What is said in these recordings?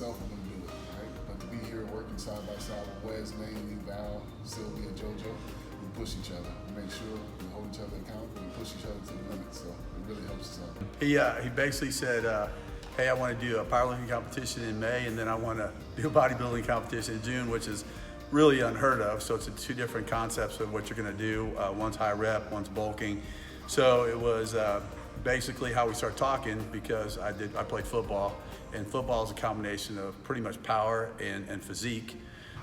myself, I'm going to do it, right? But to be here working side by side with Wes, mainly Val, Sylvia, JoJo, we push each other. We make sure we hold each other accountable. We push each other to the limit, so it really helps us out. He basically said, hey, I want to do a powerlifting competition in May, and then I want to do a bodybuilding competition in June, which is really unheard of. So it's two different concepts of what you're going to do. One's high rep, one's bulking. So it was basically how we started talking, because I played football, and football is a combination of pretty much power and physique.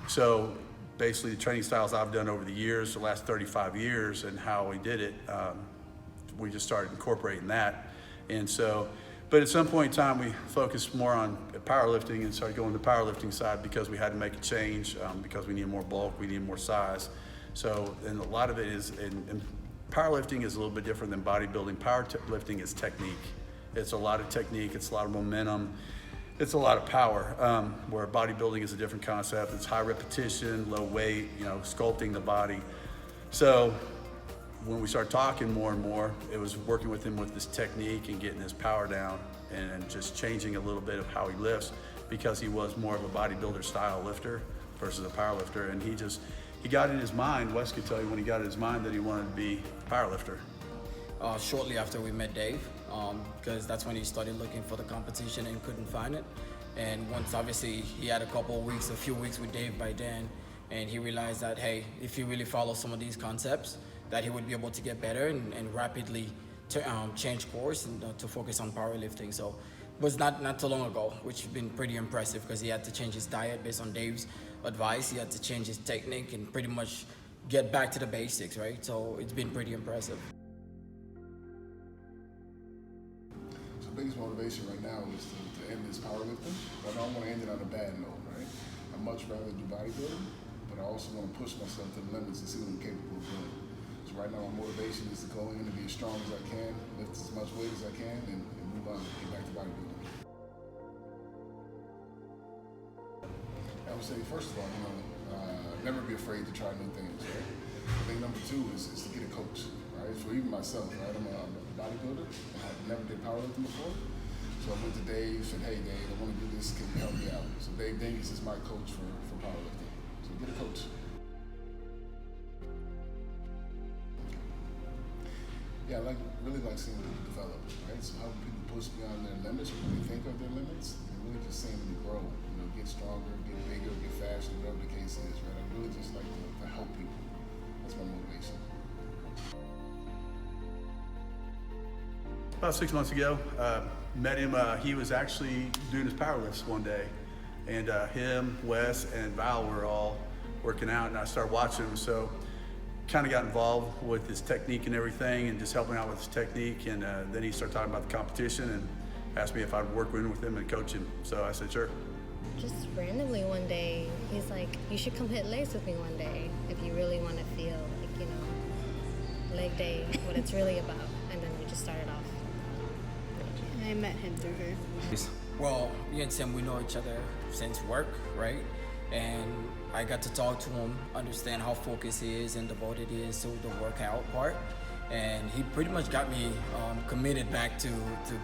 So basically the training styles I've done over the years, the last 35 years, and how we did it, we just started incorporating that. And so, but at some point in time, we focused more on powerlifting and started going to the powerlifting side, because we had to make a change, because we needed more bulk, we needed more size. So, and a lot of it is, and powerlifting is a little bit different than bodybuilding. Powerlifting is technique. It's a lot of technique, it's a lot of momentum, it's a lot of power, where bodybuilding is a different concept. It's high repetition, low weight, sculpting the body. So when we started talking more and more, it was working with him with this technique and getting his power down, and just changing a little bit of how he lifts, because he was more of a bodybuilder style lifter versus a power lifter. And he got in his mind, Wes could tell you when he got in his mind, that he wanted to be a power lifter. Shortly after we met Dave, because that's when he started looking for the competition and couldn't find it. And once, obviously, he had a few weeks with Dave by then, and he realized that, hey, if he really follows some of these concepts, that he would be able to get better and rapidly change course and to focus on powerlifting. So it was not too long ago, which has been pretty impressive, because he had to change his diet based on Dave's advice. He had to change his technique and pretty much get back to the basics, right? So it's been pretty impressive. So the biggest motivation right now is to end this powerlifting, but I don't want to end it on a bad note, right? I'd much rather do bodybuilding, but I also want to push myself to the limits and see what I'm capable of doing. So right now my motivation is to go in and be as strong as I can, lift as much weight as I can, and move on, get back to bodybuilding. I would say, first of all, never be afraid to try new things, right? I think number two is to get a coach, right? For even myself, right? I'm a bodybuilder, and I've never did powerlifting before. So I went to Dave, said, hey Dave, I want to do this, can you help me out? So Dave Davies is my coach for powerlifting. So get a coach. Yeah, I really like seeing people develop, right? So helping people push beyond their limits, or what they think are their limits, and really just seeing them grow, get stronger, get bigger, get faster, whatever the case is, right? I really just like to help people. That's my motivation. About 6 months ago, met him. He was actually doing his power lifts one day, and him, Wes, and Val were all working out, and I started watching him. So kind of got involved with his technique and everything, and just helping out with his technique. And then he started talking about the competition and asked me if I'd work with him and coach him. So I said, sure. Just randomly one day, he's like, you should come hit legs with me one day if you really want to feel like, leg day, what it's really about. And then we just started off. And I met him through her. Well, me and Tim, we know each other since work, right? And I got to talk to him, understand how focused he is and devoted he is to the workout part. And he pretty much got me committed back to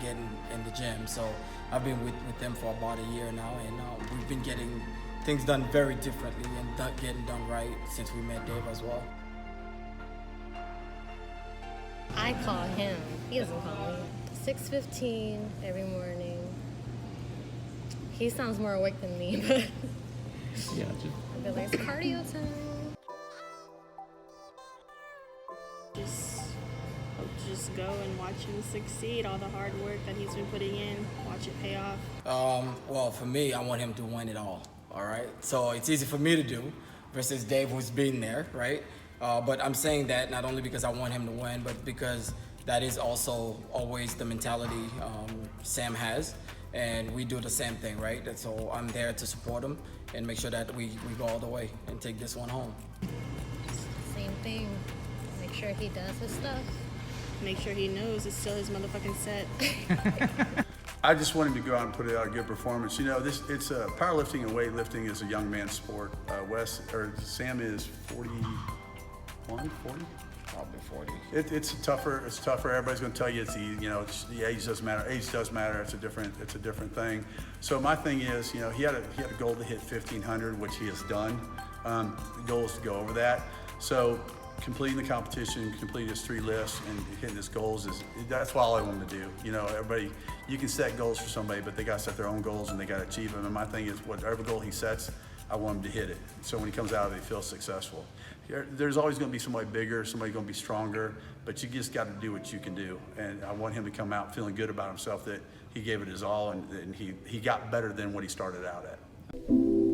getting in the gym. So I've been with him for about a year now, and we've been getting things done very differently and getting done right since we met Dave as well. I call him, he doesn't call me. 6:15 every morning. He sounds more awake than me, but Yeah, I'd be like, it's cardio time. Just go and watch him succeed, all the hard work that he's been putting in, watch it pay off. Well, for me, I want him to win it all right? So it's easy for me to do versus Dave, who's been there, right? But I'm saying that not only because I want him to win, but because that is also always the mentality Sam has, and we do the same thing, right? And so I'm there to support him and make sure that we go all the way and take this one home. Same thing. Make sure he does his stuff. Make sure he knows it's still his motherfucking set. I just want him to go out and put out a good performance. It's powerlifting and weightlifting is a young man's sport. Sam is 41, 40? probably 40. It's tougher. It's tougher. Everybody's going to tell you it's easy. You know, the age doesn't matter. Age does matter. It's a different thing. So my thing is, you know, he had a goal to hit 1,500, which he has done. The goal is to go over that. So completing the competition, completing his 3 lifts, and hitting his goals that's all I want him to do. You know, everybody, you can set goals for somebody, but they got to set their own goals and they got to achieve them. And my thing is, whatever goal he sets, I want him to hit it. So when he comes out of it, he feels successful. There's always going to be somebody bigger, somebody going to be stronger, but you just got to do what you can do. And I want him to come out feeling good about himself, that he gave it his all, and he got better than what he started out at.